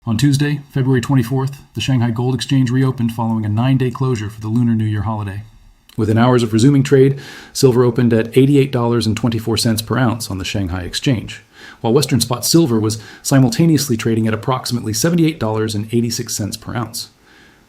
On Tuesday, February 24th, the Shanghai Gold Exchange reopened following a 9-day closure for the Lunar New Year holiday. Within hours of resuming trade, silver opened at $88.24 per ounce on the Shanghai Exchange, while Western spot silver was simultaneously trading at approximately $78.86 per ounce.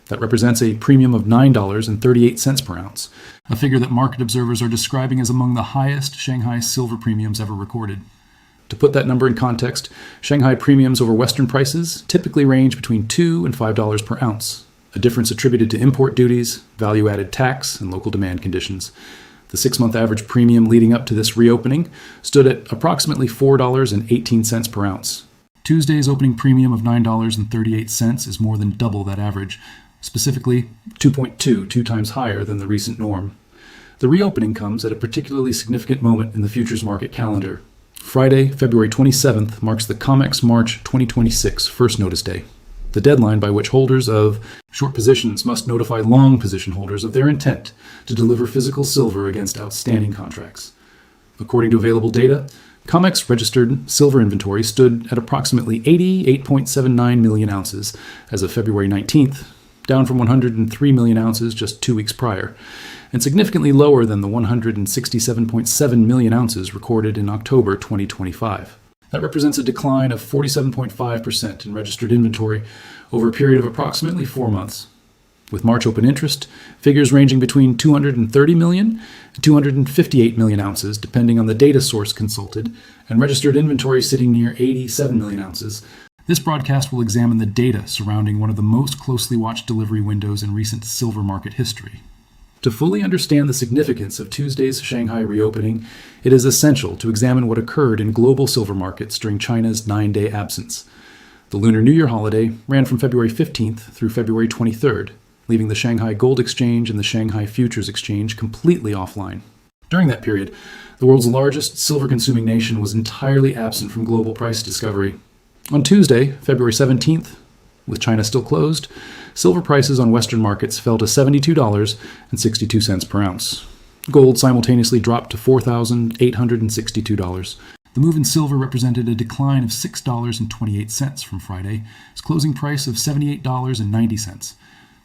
That represents a premium of $9.38 per ounce, a figure that market observers are describing as among the highest Shanghai silver premiums ever recorded. To put that number in context, Shanghai premiums over Western prices typically range between $2 and $5 per ounce, a difference attributed to import duties, value-added tax, and local demand conditions. The 6-month average premium leading up to this reopening stood at approximately $4.18 per ounce. Tuesday's opening premium of $9.38 is more than double that average, specifically 2 times higher than the recent norm. The reopening comes at a particularly significant moment in the futures market calendar. Friday, February 27th marks the COMEX March 2026 first notice day, the deadline by which holders of short positions must notify long position holders of their intent to deliver physical silver against outstanding contracts. According to available data, COMEX registered silver inventory stood at approximately 88.79 million ounces as of February 19th, down from 103 million ounces just 2 weeks prior, and significantly lower than the 167.7 million ounces recorded in October 2025. That represents a decline of 47.5% in registered inventory over a period of approximately 4 months. With March open interest, figures ranging between 230 million and 258 million ounces, depending on the data source consulted, and registered inventory sitting near 87 million ounces. This broadcast will examine the data surrounding one of the most closely watched delivery windows in recent silver market history. To fully understand the significance of Tuesday's Shanghai reopening, it is essential to examine what occurred in global silver markets during China's 9-day absence. The Lunar New Year holiday ran from February 15th through February 23rd, leaving the Shanghai Gold Exchange and the Shanghai Futures Exchange completely offline. During that period, the world's largest silver-consuming nation was entirely absent from global price discovery. On Tuesday, February 17th, with China still closed, silver prices on Western markets fell to $72.62 per ounce. Gold simultaneously dropped to $4,862. The move in silver represented a decline of $6.28 from Friday, its closing price of $78.90.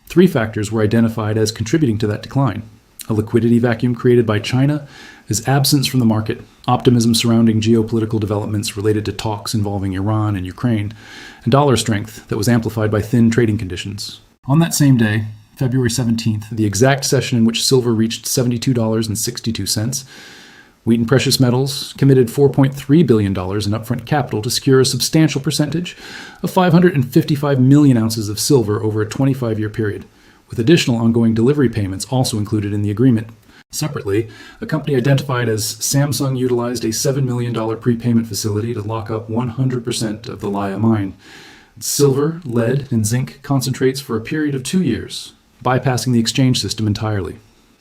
3 factors were identified as contributing to that decline: a liquidity vacuum created by China, its absence from the market, optimism surrounding geopolitical developments related to talks involving Iran and Ukraine, and dollar strength that was amplified by thin trading conditions. On that same day, February 17th, the exact session in which silver reached $72.62, Wheaton Precious Metals committed $4.3 billion in upfront capital to secure a substantial percentage of 555 million ounces of silver over a 25-year period, with additional ongoing delivery payments also included in the agreement. Separately, a company identified as Samsung utilized a $7 million prepayment facility to lock up 100% of the Laya mine, silver, lead, and zinc concentrates for a period of 2 years, bypassing the exchange system entirely.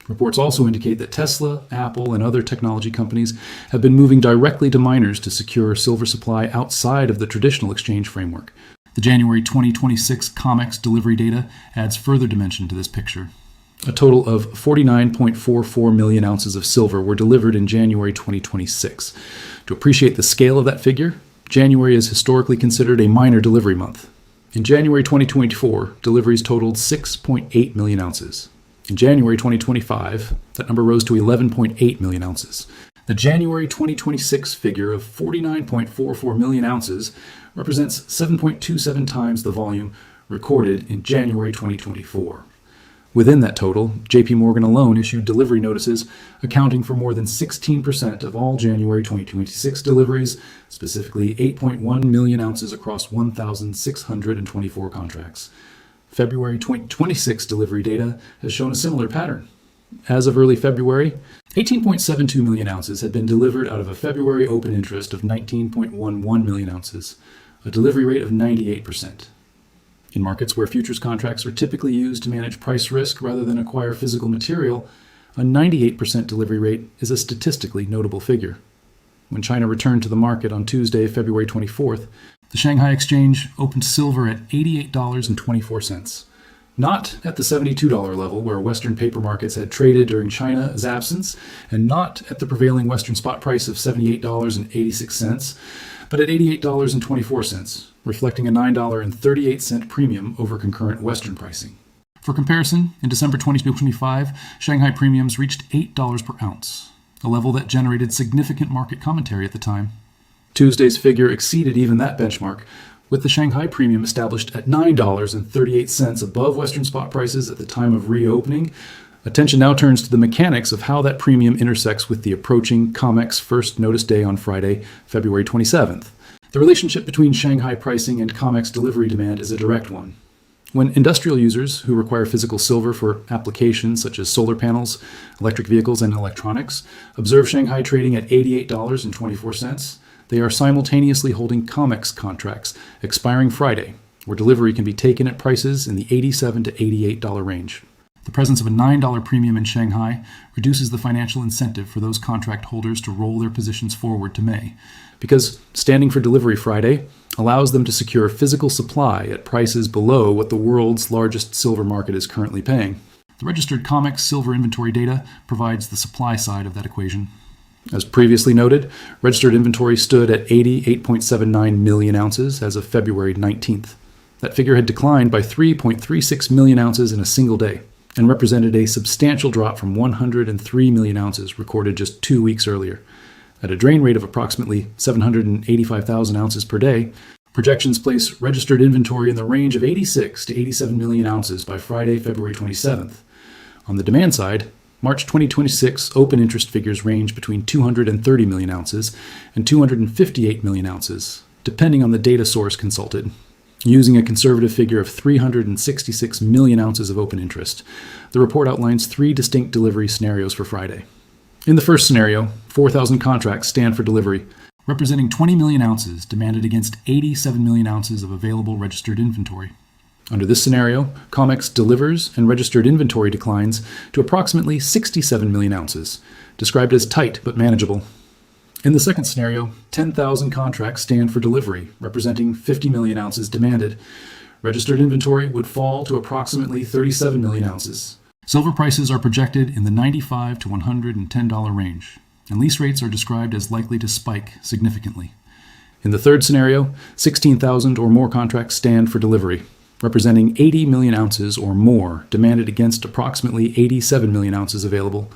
Reports also indicate that Tesla, Apple, and other technology companies have been moving directly to miners to secure silver supply outside of the traditional exchange framework. The January 2026 COMEX delivery data adds further dimension to this picture. A total of 49.44 million ounces of silver were delivered in January 2026. To appreciate the scale of that figure, January is historically considered a minor delivery month. In January 2024, deliveries totaled 6.8 million ounces. In January 2025, that number rose to 11.8 million ounces. The January 2026 figure of 49.44 million ounces represents 7.27 times the volume recorded in January 2024. Within that total, JP Morgan alone issued delivery notices accounting for more than 16% of all January 2026 deliveries, specifically 8.1 million ounces across 1,624 contracts. February 2026 delivery data has shown a similar pattern. As of early February, 18.72 million ounces had been delivered out of a February open interest of 19.11 million ounces, a delivery rate of 98%. In markets where futures contracts are typically used to manage price risk rather than acquire physical material, a 98% delivery rate is a statistically notable figure. When China returned to the market on Tuesday, February 24th, the Shanghai Exchange opened silver at $88.24, not at the $72 level where Western paper markets had traded during China's absence, and not at the prevailing Western spot price of $78.86, but at $88.24, reflecting a $9.38 premium over concurrent Western pricing. For comparison, in December 2025, Shanghai premiums reached $8 per ounce, a level that generated significant market commentary at the time. Tuesday's figure exceeded even that benchmark, with the Shanghai premium established at $9.38 above Western spot prices at the time of reopening. Attention now turns to the mechanics of how that premium intersects with the approaching COMEX first notice day on Friday, February 27th. The relationship between Shanghai pricing and COMEX delivery demand is a direct one. When industrial users who require physical silver for applications such as solar panels, electric vehicles, and electronics observe Shanghai trading at $88.24, they are simultaneously holding COMEX contracts expiring Friday, where delivery can be taken at prices in the $87 to $88 range. The presence of a $9 premium in Shanghai reduces the financial incentive for those contract holders to roll their positions forward to May, because standing for delivery Friday allows them to secure physical supply at prices below what the world's largest silver market is currently paying. The registered COMEX silver inventory data provides the supply side of that equation. As previously noted, registered inventory stood at 88.79 million ounces as of February 19th. That figure had declined by 3.36 million ounces in a single day, and represented a substantial drop from 103 million ounces recorded just 2 weeks earlier. At a drain rate of approximately 785,000 ounces per day, projections place registered inventory in the range of 86 to 87 million ounces by Friday, February 27th. On the demand side, March 2026 open interest figures range between 230 million ounces and 258 million ounces, depending on the data source consulted. Using a conservative figure of 366 million ounces of open interest, the report outlines 3 distinct delivery scenarios for Friday. In the first scenario, 4,000 contracts stand for delivery, representing 20 million ounces demanded against 87 million ounces of available registered inventory. Under this scenario, COMEX delivers and registered inventory declines to approximately 67 million ounces, described as tight but manageable. In the second scenario, 10,000 contracts stand for delivery, representing 50 million ounces demanded. Registered inventory would fall to approximately 37 million ounces. Silver prices are projected in the $95 to $110 range, and lease rates are described as likely to spike significantly. In the third scenario, 16,000 or more contracts stand for delivery, representing 80 million ounces or more demanded against approximately 87 million ounces available.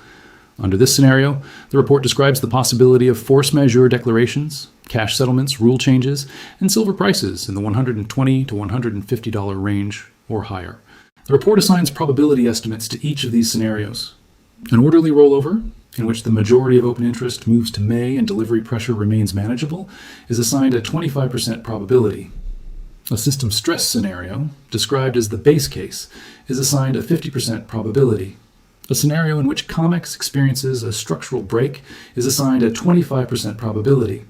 Under this scenario, the report describes the possibility of force majeure declarations, cash settlements, rule changes, and silver prices in the $120 to $150 range or higher. The report assigns probability estimates to each of these scenarios. An orderly rollover, in which the majority of open interest moves to May and delivery pressure remains manageable, is assigned a 25% probability. A system stress scenario, described as the base case, is assigned a 50% probability. A scenario in which COMEX experiences a structural break is assigned a 25% probability.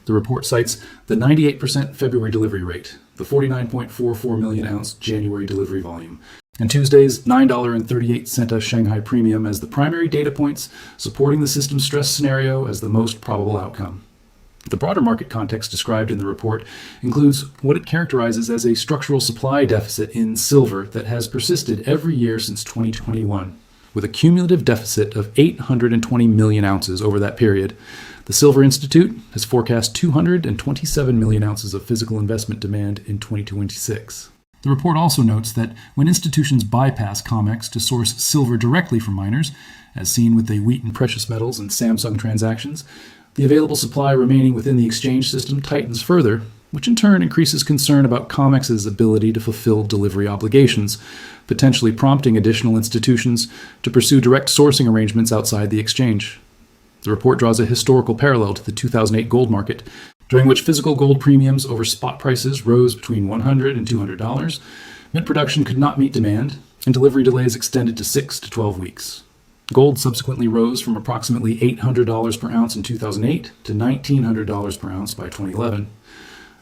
The report cites the 98% February delivery rate, the 49.44 million ounce January delivery volume, and Tuesday's $9.38 Shanghai premium as the primary data points supporting the system stress scenario as the most probable outcome. The broader market context described in the report includes what it characterizes as a structural supply deficit in silver that has persisted every year since 2021, with a cumulative deficit of 820 million ounces over that period. The Silver Institute has forecast 227 million ounces of physical investment demand in 2026. The report also notes that when institutions bypass COMEX to source silver directly from miners, as seen with the Wheaton Precious Metals and Samsung transactions, the available supply remaining within the exchange system tightens further, which in turn increases concern about COMEX's ability to fulfill delivery obligations, potentially prompting additional institutions to pursue direct sourcing arrangements outside the exchange. The report draws a historical parallel to the 2008 gold market, during which physical gold premiums over spot prices rose between $100 and $200, mint production could not meet demand, and delivery delays extended to 6 to 12 weeks. Gold subsequently rose from approximately $800 per ounce in 2008 to $1,900 per ounce by 2011.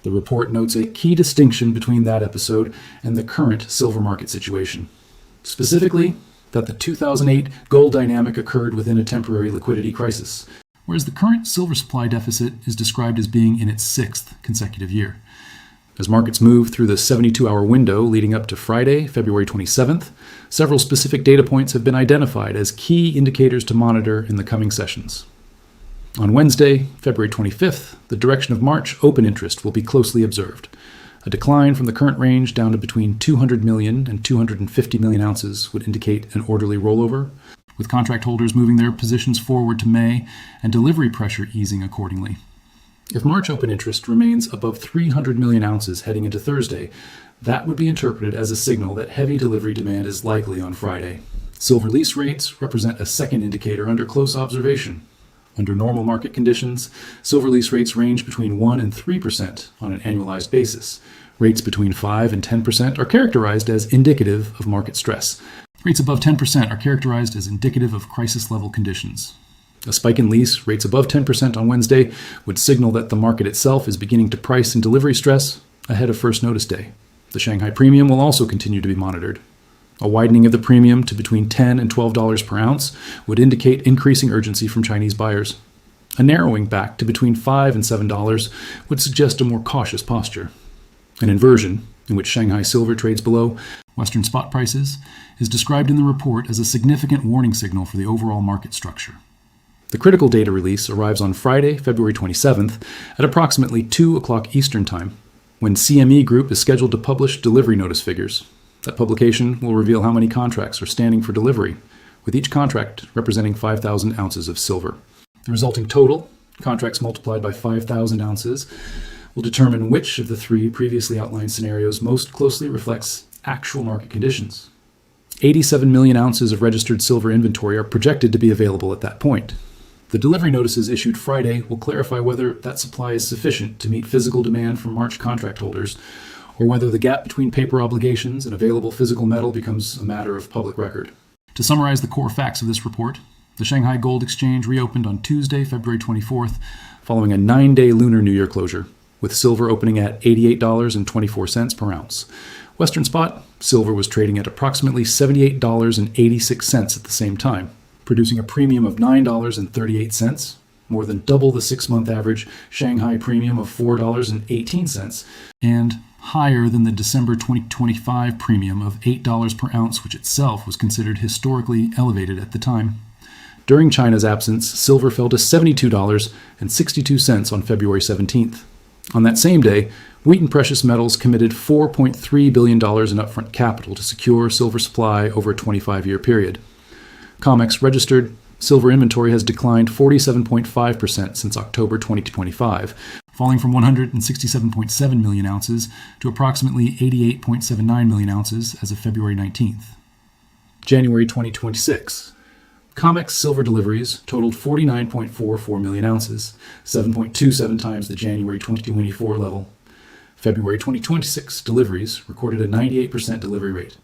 The report notes a key distinction between that episode and the current silver market situation. Specifically, that the 2008 gold dynamic occurred within a temporary liquidity crisis, whereas the current silver supply deficit is described as being in its 6th consecutive year. As markets move through the 72-hour window leading up to Friday, February 27th, several specific data points have been identified as key indicators to monitor in the coming sessions. On Wednesday, February 25th, the direction of March open interest will be closely observed. A decline from the current range down to between 200 million and 250 million ounces would indicate an orderly rollover, with contract holders moving their positions forward to May and delivery pressure easing accordingly. If March open interest remains above 300 million ounces heading into Thursday, that would be interpreted as a signal that heavy delivery demand is likely on Friday. Silver lease rates represent a second indicator under close observation. Under normal market conditions, silver lease rates range between 1 and 3% on an annualized basis. Rates between 5 and 10% are characterized as indicative of market stress. Rates above 10% are characterized as indicative of crisis-level conditions. A spike in lease rates above 10% on Wednesday would signal that the market itself is beginning to price in delivery stress ahead of first notice day. The Shanghai premium will also continue to be monitored. A widening of the premium to between $10 and $12 per ounce would indicate increasing urgency from Chinese buyers. A narrowing back to between $5 and $7 would suggest a more cautious posture. An inversion, in which Shanghai silver trades below Western spot prices, is described in the report as a significant warning signal for the overall market structure. The critical data release arrives on Friday, February 27th at approximately 2 o'clock Eastern Time, when CME Group is scheduled to publish delivery notice figures. That publication will reveal how many contracts are standing for delivery, with each contract representing 5,000 ounces of silver. The resulting total, contracts multiplied by 5,000 ounces, will determine which of the three previously outlined scenarios most closely reflects actual market conditions. 87 million ounces of registered silver inventory are projected to be available at that point. The delivery notices issued Friday will clarify whether that supply is sufficient to meet physical demand from March contract holders, or whether the gap between paper obligations and available physical metal becomes a matter of public record. To summarize the core facts of this report, the Shanghai Gold Exchange reopened on Tuesday, February 24th, following a 9-day Lunar New Year closure, with silver opening at $88.24 per ounce. Western spot, silver was trading at approximately $78.86 at the same time, producing a premium of $9.38, more than double the 6-month average Shanghai premium of $4.18, and higher than the December 2025 premium of $8 per ounce, which itself was considered historically elevated at the time. During China's absence, silver fell to $72.62 on February 17th. On that same day, Wheaton Precious Metals committed $4.3 billion in upfront capital to secure silver supply over a 25-year period. COMEX registered silver inventory has declined 47.5% since October 2025, falling from 167.7 million ounces to approximately 88.79 million ounces as of February 19th. January 2026. COMEX silver deliveries totaled 49.44 million ounces, 7.27 times the January 2024 level. February 2026 deliveries recorded a 98% delivery rate.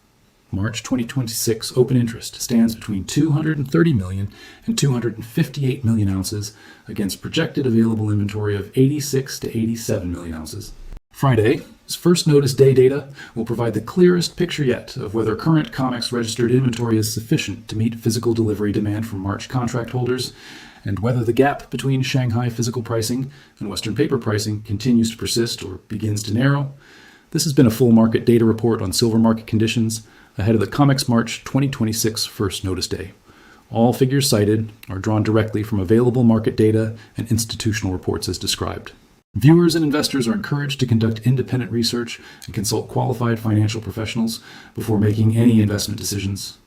March 2026 open interest stands between 230 million and 258 million ounces against projected available inventory of 86 to 87 million ounces. Friday's first notice day data will provide the clearest picture yet of whether current COMEX registered inventory is sufficient to meet physical delivery demand from March contract holders, and whether the gap between Shanghai physical pricing and Western paper pricing continues to persist or begins to narrow. This has been a full market data report on silver market conditions ahead of the COMEX March 2026 first notice day. All figures cited are drawn directly from available market data and institutional reports as described. Viewers and investors are encouraged to conduct independent research and consult qualified financial professionals before making any investment decisions.